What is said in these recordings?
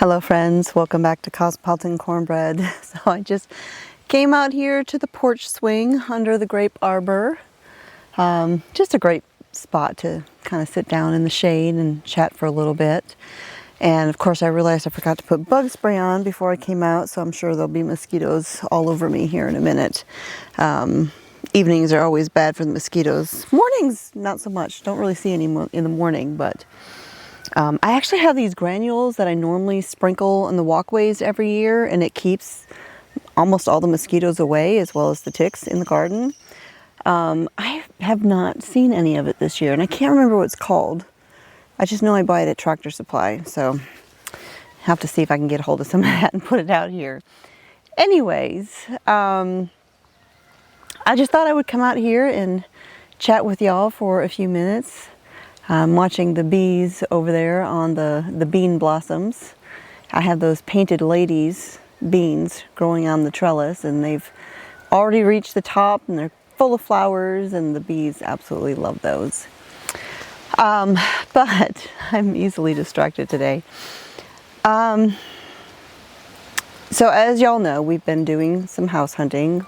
Hello friends, welcome back to Cosmopolitan Cornbread. So I just came out here to the porch swing under the grape arbor. Just a great spot to kind of sit down in the shade and chat for a little bit. And of course I realized I forgot to put bug spray on before I came out, so I'm sure there'll be mosquitoes all over me here in a minute. Evenings are always bad for the mosquitoes. Mornings, not so much. Don't really see any in the morning, but I actually have these granules that I normally sprinkle in the walkways every year, and it keeps almost all the mosquitoes away as well as the ticks in the garden. I have not seen any of it this year, and I can't remember what it's called. I just know I buy it at Tractor Supply, so I have to see if I can get a hold of some of that and put it out here. Anyways, I just thought I would come out here and chat with y'all for a few minutes. I'm watching the bees over there on the bean blossoms. I have those painted ladies beans growing on the trellis, and they've already reached the top and they're full of flowers, and the bees absolutely love those. But I'm easily distracted today. So as y'all know, we've been doing some house hunting.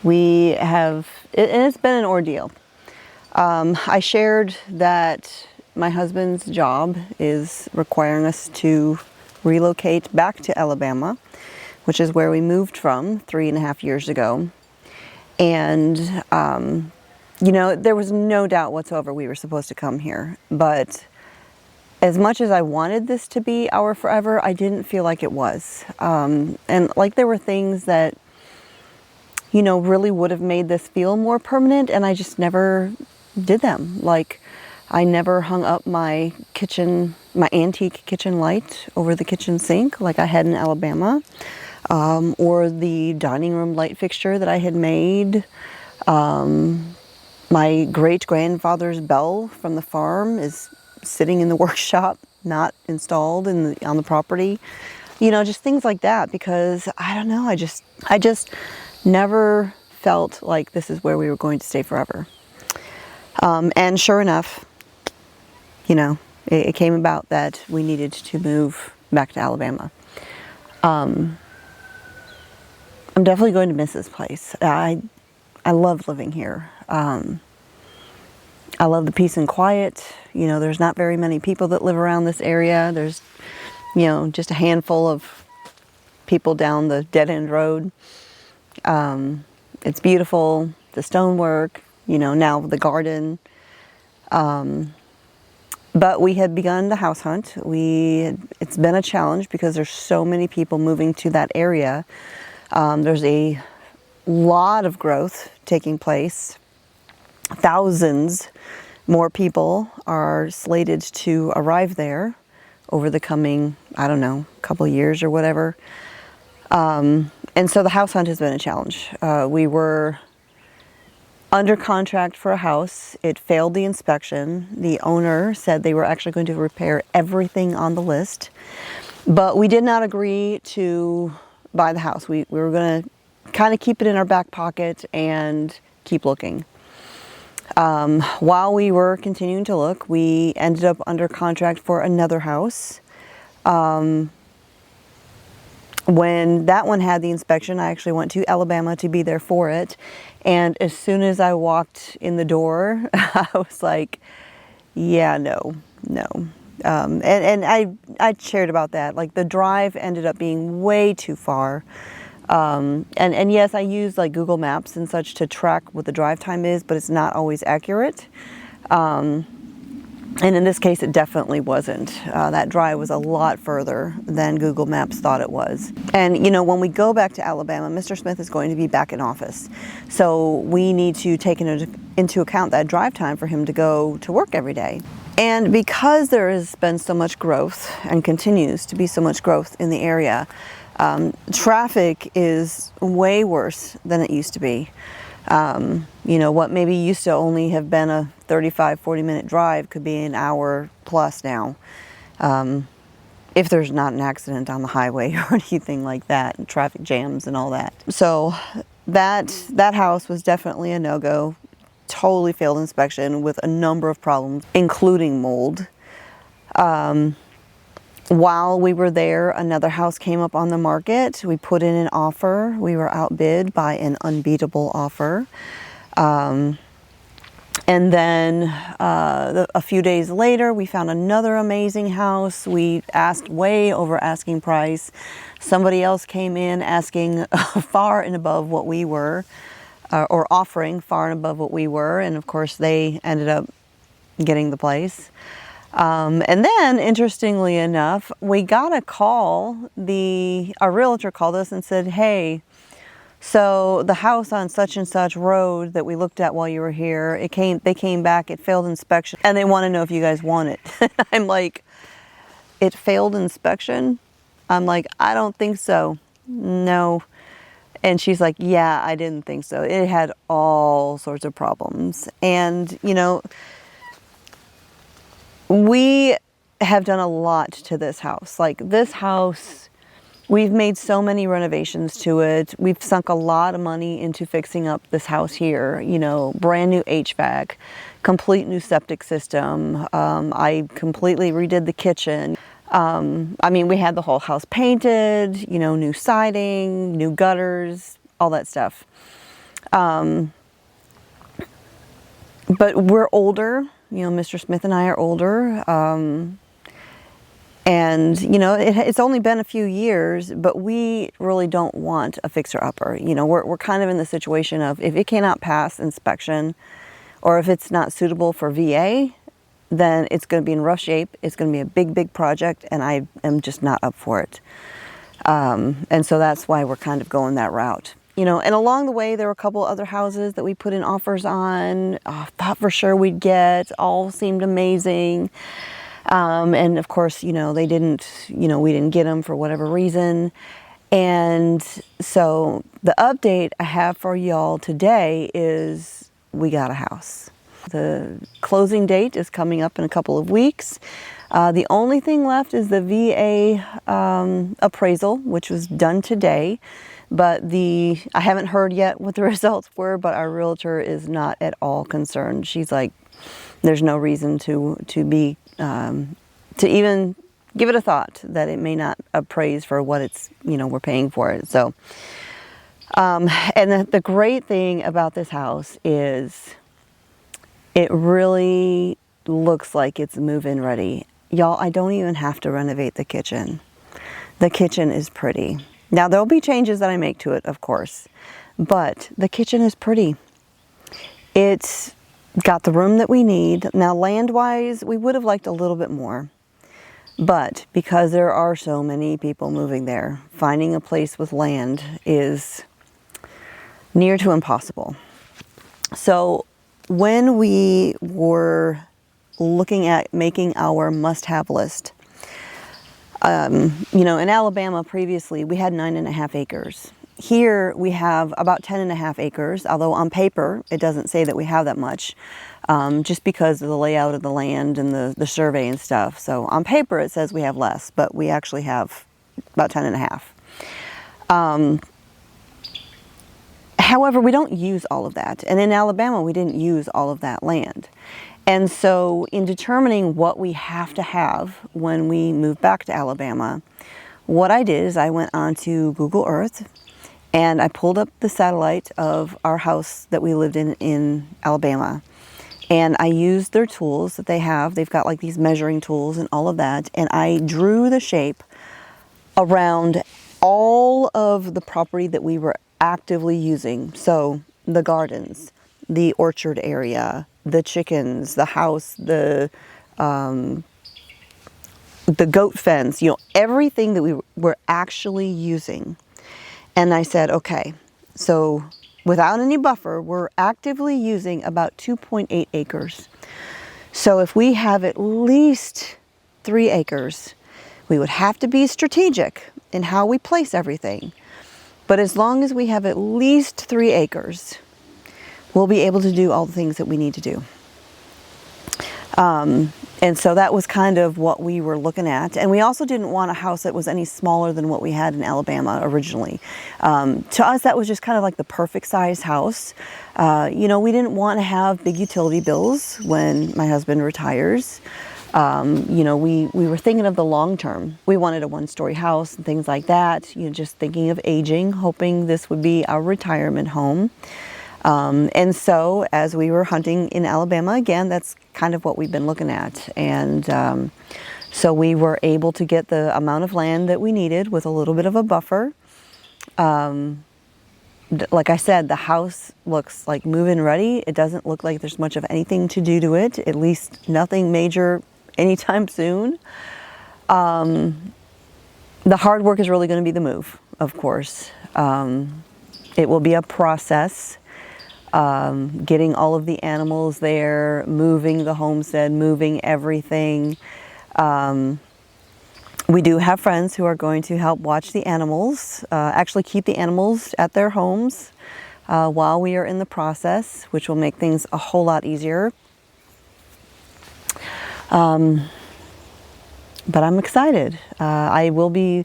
And it's been an ordeal. I shared that my husband's job is requiring us to relocate back to Alabama, which is where we moved from 3.5 years ago. And, you know, there was no doubt whatsoever we were supposed to come here. But as much as I wanted this to be our forever, I didn't feel like it was. And like there were things that, you know, really would have made this feel more permanent, and I just never did them. Like, I never hung up my antique kitchen light over the kitchen sink like I had in Alabama, or the dining room light fixture that I had made. My great-grandfather's bell from the farm is sitting in the workshop, not installed on the property. You know, just things like that, because I don't know, I just never felt like this is where we were going to stay forever. And sure enough, you know, it came about that we needed to move back to Alabama. I'm definitely going to miss this place. I love living here. I love the peace and quiet. You know, there's not very many people that live around this area. There's, you know, just a handful of people down the dead-end road. It's beautiful, the stonework, you know, now the garden. But we had begun the house hunt. It's been a challenge because there's so many people moving to that area. There's a lot of growth taking place. Thousands more people are slated to arrive there over the coming, I don't know, couple years or whatever. And so the house hunt has been a challenge. We were under contract for a house. It failed the inspection. The owner said they were actually going to repair everything on the list, but we did not agree to buy the house. We were going to kind of keep it in our back pocket and keep looking. While we were continuing to look, we ended up under contract for another house. When that one had the inspection, I actually went to Alabama to be there for it. And as soon as I walked in the door, I was like, yeah, no. And I shared about that. Like, the drive ended up being way too far. And yes, I use like Google Maps and such to track what the drive time is, but it's not always accurate. And in this case, it definitely wasn't. That drive was a lot further than Google Maps thought it was. And, you know, when we go back to Alabama, Mr. Smith is going to be back in office. So we need to take into account that drive time for him to go to work every day. And because there has been so much growth and continues to be so much growth in the area, traffic is way worse than it used to be. You know, what maybe used to only have been a 35-40 minute drive could be an hour plus now, if there's not an accident on the highway or anything like that, and traffic jams and all that. So that house was definitely a no-go. Totally failed inspection with a number of problems, including mold. While we were there, another house came up on the market. We put in an offer. We were outbid by an unbeatable offer. And then a few days later, we found another amazing house. We asked way over asking price. Somebody else came in asking far and above what we were, or offering far and above what we were. And of course, they ended up getting the place. And then, interestingly enough, we got a call. Our realtor called us and said, "Hey, so the house on such and such road that we looked at while you were here, they came back, it failed inspection, and they want to know if you guys want it." I'm like, "It failed inspection?" I'm like, "I don't think so. No." And she's like, "Yeah, I didn't think so. It had all sorts of problems." And, you know, we have done a lot to this house. Like, this house, we've made so many renovations to it. We've sunk a lot of money into fixing up this house here. You know, brand new HVAC, complete new septic system. I completely redid the kitchen. I mean, we had the whole house painted, you know, new siding, new gutters, all that stuff. But we're older. You know, Mr. Smith and I are older. And, you know, it's only been a few years, but we really don't want a fixer-upper. You know, we're kind of in the situation of, if it cannot pass inspection, or if it's not suitable for VA, then it's going to be in rough shape. It's going to be a big, big project, and I am just not up for it. And so that's why we're kind of going that route. You know, and along the way, there were a couple other houses that we put in offers on, thought for sure we'd get, all seemed amazing. And of course, you know, we didn't get them for whatever reason. And so the update I have for y'all today is we got a house. The closing date is coming up in a couple of weeks. The only thing left is the VA appraisal, which was done today. But I haven't heard yet what the results were, but our realtor is not at all concerned. She's like, there's no reason to even give it a thought that it may not appraise for what it's, you know, we're paying for it. So, and the great thing about this house is it really looks like it's move-in ready. Y'all, I don't even have to renovate the kitchen. The kitchen is pretty. Now, there'll be changes that I make to it, of course, but the kitchen is pretty. It's got the room that we need. Now, land-wise, we would have liked a little bit more, but because there are so many people moving there, finding a place with land is near to impossible. So when we were looking at making our must-have list, you know, in Alabama previously, we had 9.5 acres. Here we have about 10.5 acres, although on paper it doesn't say that we have that much, just because of the layout of the land and the survey and stuff. So on paper it says we have less, but we actually have about 10.5. However, we don't use all of that. And in Alabama, we didn't use all of that land. And so in determining what we have to have when we move back to Alabama, what I did is I went onto Google Earth and I pulled up the satellite of our house that we lived in Alabama. And I used their tools that they have. They've got like these measuring tools and all of that. And I drew the shape around all of the property that we were actively using. So the gardens, the orchard area, the chickens, the house, the goat fence, you know, everything that we were actually using. And I said, okay, so without any buffer, we're actively using about 2.8 acres. So if we have at least 3 acres, we would have to be strategic in how we place everything. But as long as we have at least 3 acres, we'll be able to do all the things that we need to do. And so that was kind of what we were looking at. And we also didn't want a house that was any smaller than what we had in Alabama originally. To us, that was just kind of like the perfect size house. You know, we didn't want to have big utility bills when my husband retires. You know, we were thinking of the long term. We wanted a one-story house and things like that, you know, just thinking of aging, hoping this would be our retirement home. And so as we were hunting in Alabama, again, that's kind of what we've been looking at. And so we were able to get the amount of land that we needed with a little bit of a buffer. Like I said, the house looks like move-in ready. It doesn't look like there's much of anything to do to it, at least nothing major anytime soon. The hard work is really going to be the move, of course. It will be a process, getting all of the animals there, moving the homestead, moving everything. We do have friends who are going to help watch the animals, actually keep the animals at their homes while we are in the process, which will make things a whole lot easier. But I'm excited. I will be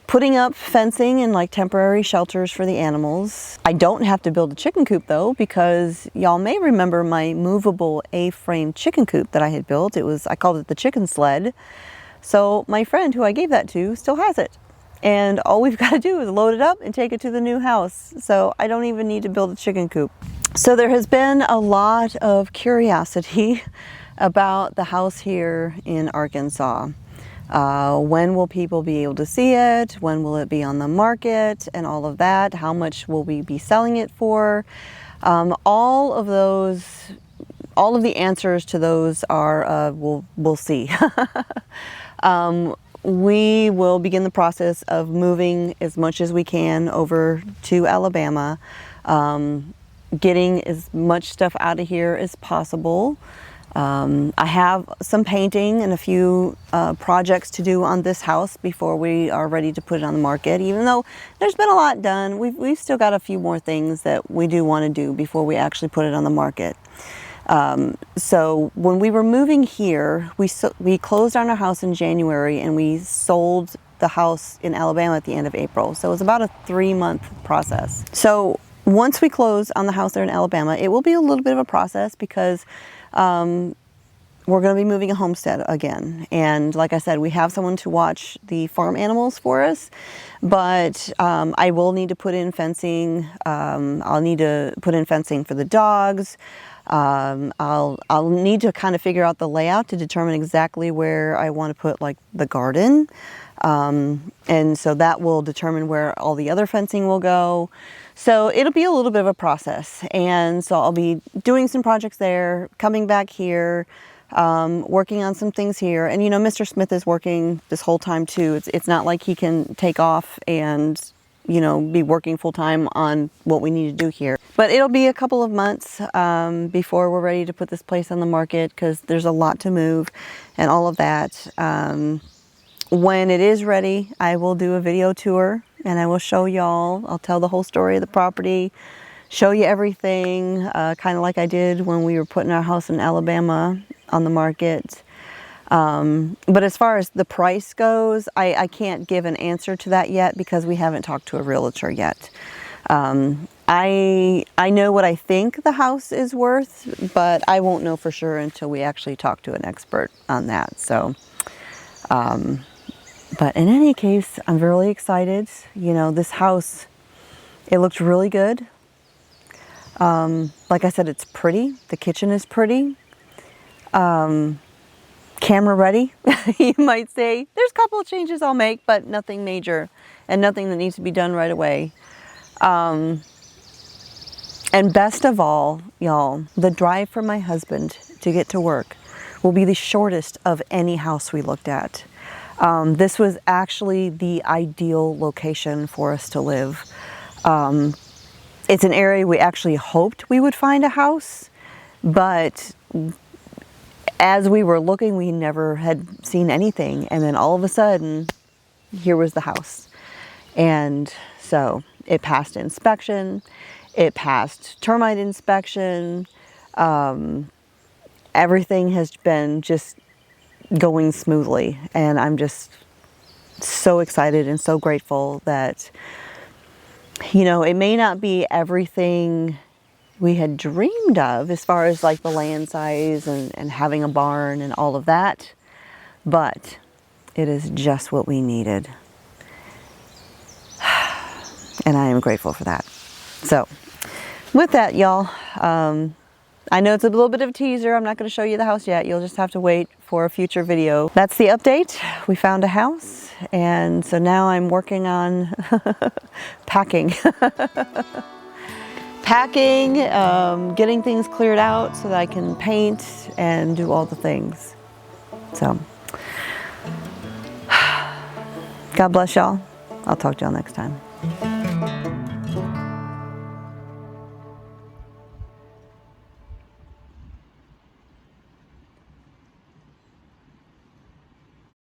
putting up fencing and like temporary shelters for the animals. I don't have to build a chicken coop though, because y'all may remember my movable A-frame chicken coop that I had built. I called it the chicken sled. So my friend who I gave that to still has it. And all we've got to do is load it up and take it to the new house. So I don't even need to build a chicken coop. So there has been a lot of curiosity about the house here in Arkansas. When will people be able to see it? When will it be on the market and all of that? How much will we be selling it for? All of the answers to those are, we'll see. We will begin the process of moving as much as we can over to Alabama, getting as much stuff out of here as possible. I have some painting and a few projects to do on this house before we are ready to put it on the market. Even though there's been a lot done, we've still got a few more things that we do want to do before we actually put it on the market. So when we were moving here, we closed on our house in January and we sold the house in Alabama at the end of April. So it was about a 3-month process. So once we close on the house there in Alabama, it will be a little bit of a process because we're going to be moving a homestead again. And like I said, we have someone to watch the farm animals for us, but I will need to put in fencing. I'll need to put in fencing for the dogs. I'll need to kind of figure out the layout to determine exactly where I want to put like the garden. And so that will determine where all the other fencing will go. So it'll be a little bit of a process. And so I'll be doing some projects there, coming back here, working on some things here. And you know, Mr. Smith is working this whole time too. It's not like he can take off and, you know, be working full time on what we need to do here. But it'll be a couple of months before we're ready to put this place on the market because there's a lot to move and all of that. When it is ready, I will do a video tour and I will show y'all. I'll tell the whole story of the property, show you everything, kind of like I did when we were putting our house in Alabama on the market. But as far as the price goes, I can't give an answer to that yet because we haven't talked to a realtor yet. I know what I think the house is worth, but I won't know for sure until we actually talk to an expert on that. So, but in any case, I'm really excited. You know, this house, it looks really good. Like I said, it's pretty. The kitchen is pretty. Camera ready, you might say. There's a couple of changes I'll make, but nothing major and nothing that needs to be done right away. And best of all, y'all, the drive for my husband to get to work will be the shortest of any house we looked at. This was actually the ideal location for us to live. It's an area we actually hoped we would find a house, but as we were looking, we never had seen anything. And then all of a sudden, here was the house. And so it passed inspection. It passed termite inspection. Everything has been just going smoothly. And I'm just so excited and so grateful that, you know, it may not be everything we had dreamed of as far as like the land size and having a barn and all of that. but it is just what we needed. And I am grateful for that. So with that, y'all, I know it's a little bit of a teaser. I'm not going to show you the house yet. You'll just have to wait for a future video. That's the update. We found a house, and so now I'm working on packing. Packing, getting things cleared out so that I can paint and do all the things. So, God bless y'all. I'll talk to y'all next time.